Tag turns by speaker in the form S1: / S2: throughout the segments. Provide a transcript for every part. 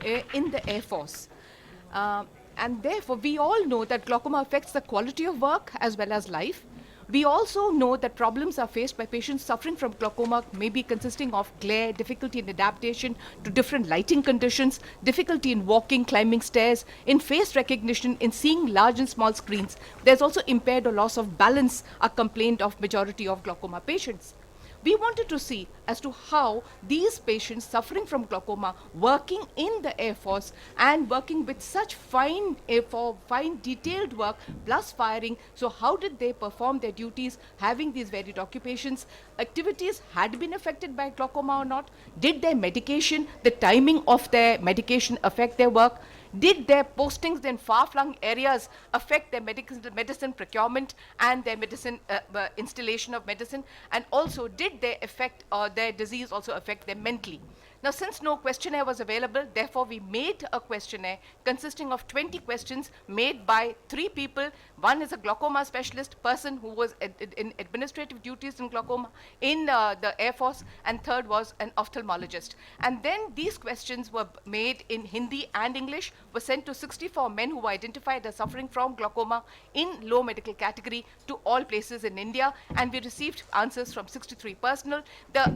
S1: in the Air Force. And therefore, we all know that glaucoma affects the quality of work as well as life. We also know that problems are faced by patients suffering from glaucoma, maybe consisting of glare, difficulty in adaptation to different lighting conditions, difficulty in walking, climbing stairs, in face recognition, in seeing large and small screens. There's also impaired or loss of balance, a complaint of majority of glaucoma patients. We wanted to see as to how these patients suffering from glaucoma, working in the Air Force and working with such fine detailed work plus firing, so how did they perform their duties having these varied occupations? Activities had been affected by glaucoma or not? Did their medication, the timing of their medication affect their work? Did their postings in far-flung areas affect their medicine procurement and their medicine installation of medicine? And also, did their effect or their disease also affect them mentally? Now, since no questionnaire was available, therefore we made a questionnaire consisting of 20 questions made by 3 people. One is a glaucoma specialist person who was in administrative duties in glaucoma in the Air Force, and third was an ophthalmologist. And then these questions were made in Hindi and English, were sent to 64 men who were identified as suffering from glaucoma in low medical category to all places in India, and we received answers from 63 personnel. The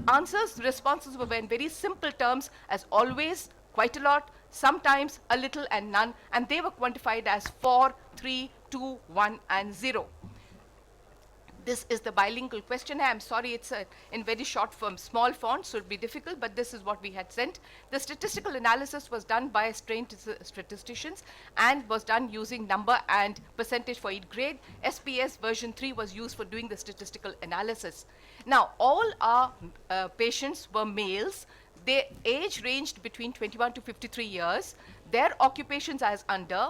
S1: responses were in very simple terms, as always, quite a lot, sometimes a little and none, and they were quantified as 4, 3, 2, 1 and 0. This is the bilingual questionnaire. I'm sorry, it's in very short small font, so it'll be difficult, but this is what we had sent. The statistical analysis was done by trained statisticians and was done using number and percentage for each grade. SPS version 3 was used for doing the statistical analysis. Now, all our patients were males. Their age ranged between 21 to 53 years. Their occupations as under.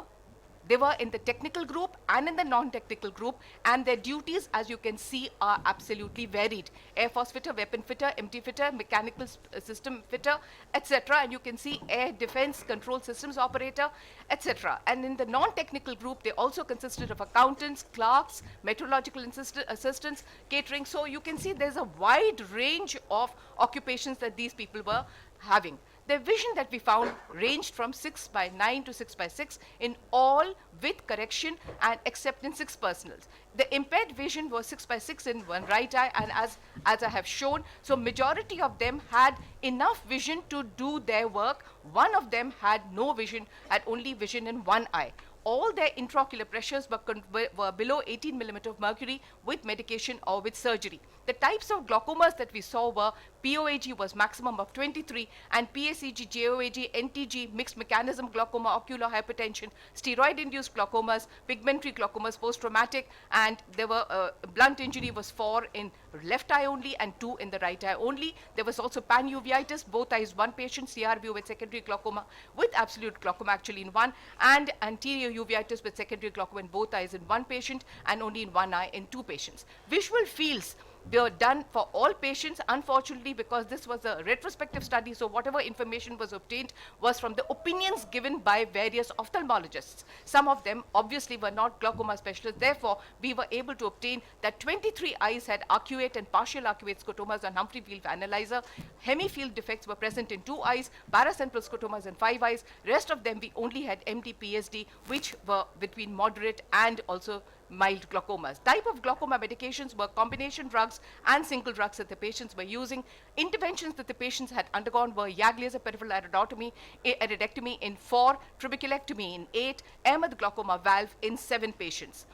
S1: They were in the technical group and in the non-technical group, and their duties, as you can see, are absolutely varied. Air Force fitter, weapon fitter, MT fitter, mechanical system fitter, etc. And you can see air defense control systems operator, etc. And in the non-technical group, they also consisted of accountants, clerks, meteorological assistants, catering. So you can see there's a wide range of occupations that these people were having. The vision that we found ranged from 6/9 to 6/6 in all with correction and except in 6 personals. The impaired vision was 6/6 in one right eye, and as I have shown, so majority of them had enough vision to do their work. One of them had no vision, had only vision in one eye. All their intraocular pressures were below 18 millimeter of mercury with medication or with surgery. The types of glaucomas that we saw were POAG was maximum of 23, and PSEG, JOAG, NTG, mixed mechanism glaucoma, ocular hypertension, steroid-induced glaucomas, pigmentary glaucomas, post-traumatic, and there were blunt injury was 4 in left eye only and 2 in the right eye only. There was also panuveitis, both eyes, one patient, CRVO with secondary glaucoma, with absolute glaucoma actually in one, and anterior uveitis with secondary glaucoma in both eyes in one patient, and only in one eye in 2 patients. Visual fields, they were done for all patients, unfortunately, because this was a retrospective study, so whatever information was obtained was from the opinions given by various ophthalmologists. Some of them obviously were not glaucoma specialists. Therefore, we were able to obtain that 23 eyes had arcuate and partial arcuate scotomas on Humphrey field analyzer. Hemifield defects were present in 2 eyes, paracentral scotomas in 5 eyes. Rest of them we only had MD, PSD, which were between moderate and also mild glaucomas. Type of glaucoma medications were combination drugs and single drugs that the patients were using. Interventions that the patients had undergone were YAG laser peripheral iridectomy in 4, trabeculectomy in 8, Ahmed glaucoma valve in 7 patients.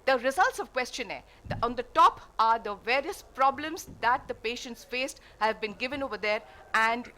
S1: The results of questionnaire, on the top are the various problems that the patients faced, have been given over there, and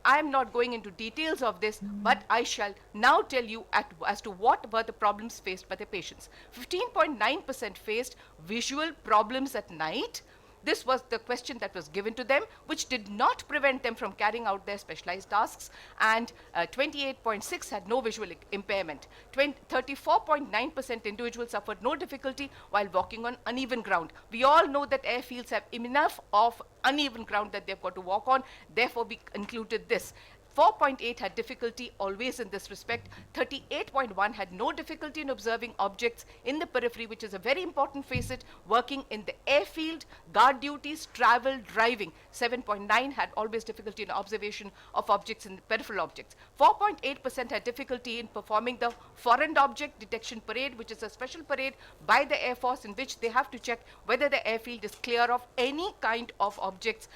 S1: I'm not going into details of this, but I shall now tell you as to what were the problems faced by the patients. 15.9% faced visual problems at night. This was the question that was given to them, which did not prevent them from carrying out their specialized tasks, and 28.6 had no visual impairment. 34.9% individuals suffered no difficulty while walking on uneven ground. We all know that airfields have enough of uneven ground that they've got to walk on, therefore we included this. 4.8 had difficulty always in this respect. 38.1 had no difficulty in observing objects in the periphery, which is a very important facet, working in the airfield, guard duties, travel, driving. 7.9 had always difficulty in observation of objects in the peripheral objects. 4.8% had difficulty in performing the foreign object detection parade, which is a special parade by the Air Force in which they have to check whether the airfield is clear of any kind of objects,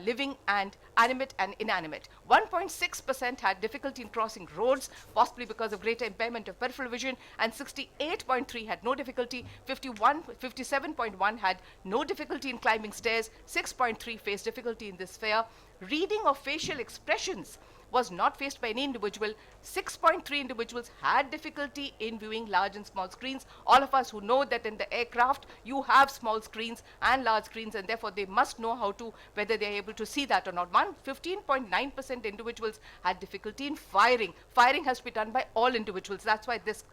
S1: living and animate and inanimate. 1.6% had difficulty in crossing roads, possibly because of greater impairment of peripheral vision, and 68.3 had no difficulty. 57.1 had no difficulty in climbing stairs. 6.3 faced difficulty in this sphere. Reading of facial expressions was not faced by any individual. 6.3 individuals had difficulty in viewing large and small screens. All of us who know that in the aircraft you have small screens and large screens, and therefore they must know how to, whether they are able to see that or not. 15.9% individuals had difficulty in firing. Firing has to be done by all individuals. That's why this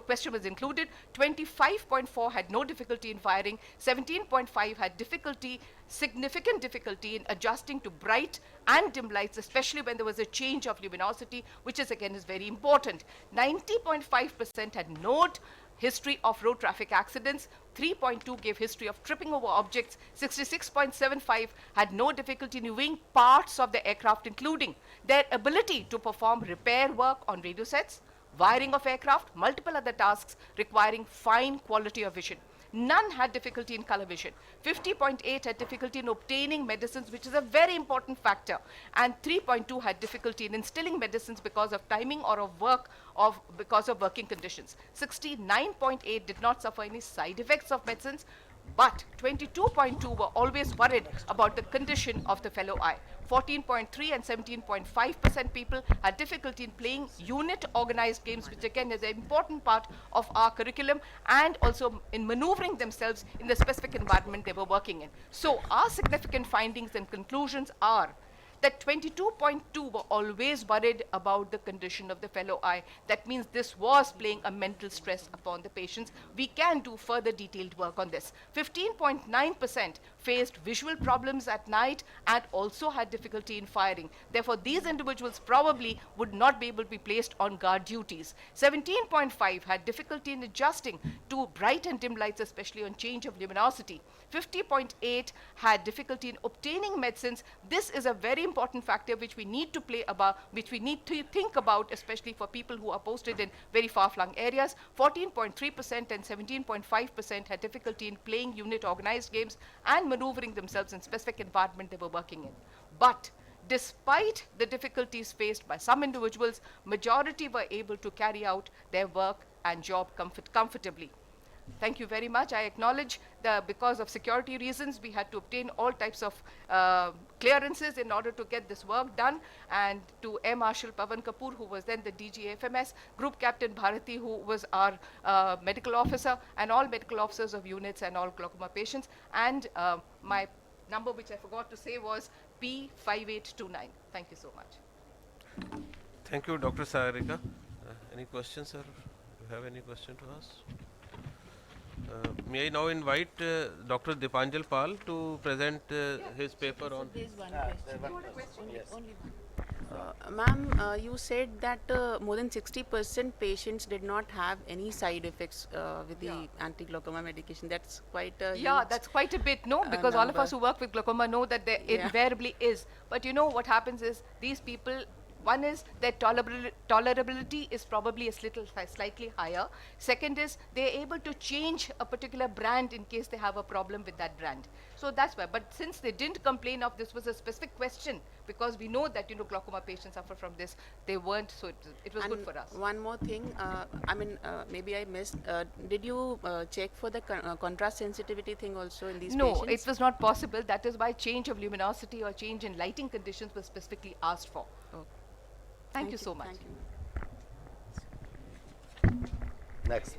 S1: question was included. 25.4 had no difficulty in firing. 17.5 had significant difficulty in adjusting to bright and dim lights, especially when there was a change of luminosity, which is again is very important. 90.5% had no history of road traffic accidents. 3.2 gave history of tripping over objects. 66.75 had no difficulty in viewing parts of the aircraft, including their ability to perform repair work on radio sets, wiring of aircraft, multiple other tasks requiring fine quality of vision. None had difficulty in color vision. 50.8 had difficulty in obtaining medicines, which is a very important factor. And 3.2 had difficulty in instilling medicines because of timing or because of working conditions. 69.8 did not suffer any side effects of medicines, but 22.2 were always worried about the condition of the fellow eye. 14.3 and 17.5% people had difficulty in playing unit organized games, which again is an important part of our curriculum, and also in maneuvering themselves in the specific environment they were working in. So our significant findings and conclusions are that 22.2 were always worried about the condition of the fellow eye. That means this was playing a mental stress upon the patients. We can do further detailed work on this. 15.9% faced visual problems at night and also had difficulty in firing. Therefore, these individuals probably would not be able to be placed on guard duties. 17.5 had difficulty in adjusting to bright and dim lights, especially on change of luminosity. 50.8 had difficulty in obtaining medicines. This is a very important factor which we need to think about, especially for people who are posted in very far-flung areas. 14.3% and 17.5% had difficulty in playing unit organized games and maneuvering themselves in specific environment they were working in. But despite the difficulties faced by some individuals, majority were able to carry out their work and job comfortably. Thank you very much. I acknowledge that because of security reasons, we had to obtain all types of clearances in order to get this work done. And to Air Marshal Pavan Kapoor, who was then the DG FMS, Group Captain Bharati, who was our medical officer, and all medical officers of units and all glaucoma patients. And my number, which I forgot to say, was P5829. Thank you so much.
S2: Thank you, Dr. Sagarika. Any questions, sir? Do you have any question to ask? May I now invite Dr. Dipanjal Pal to present his paper on...
S3: There is one question. Only one. Ma'am, you said that more than 60% patients did not have any side effects with the anti-glaucoma medication. That's quite a
S1: that's quite a bit, no? Because all of us who work with glaucoma know that there invariably is. But you know what happens is these people, one is their tolerability is probably slightly higher. Second is they're able to change a particular brand in case they have a problem with that brand. So that's why. But since they didn't complain of this was a specific question, because we know that glaucoma patients suffer from this, they weren't. So it was good for us.
S3: One more thing. Maybe I missed. Did you check for the contrast sensitivity thing also in these patients?
S1: No, it was not possible. That is why change of luminosity or change in lighting conditions was specifically asked for.
S3: Okay.
S1: Thank you so much.
S3: Thank you.
S4: Next.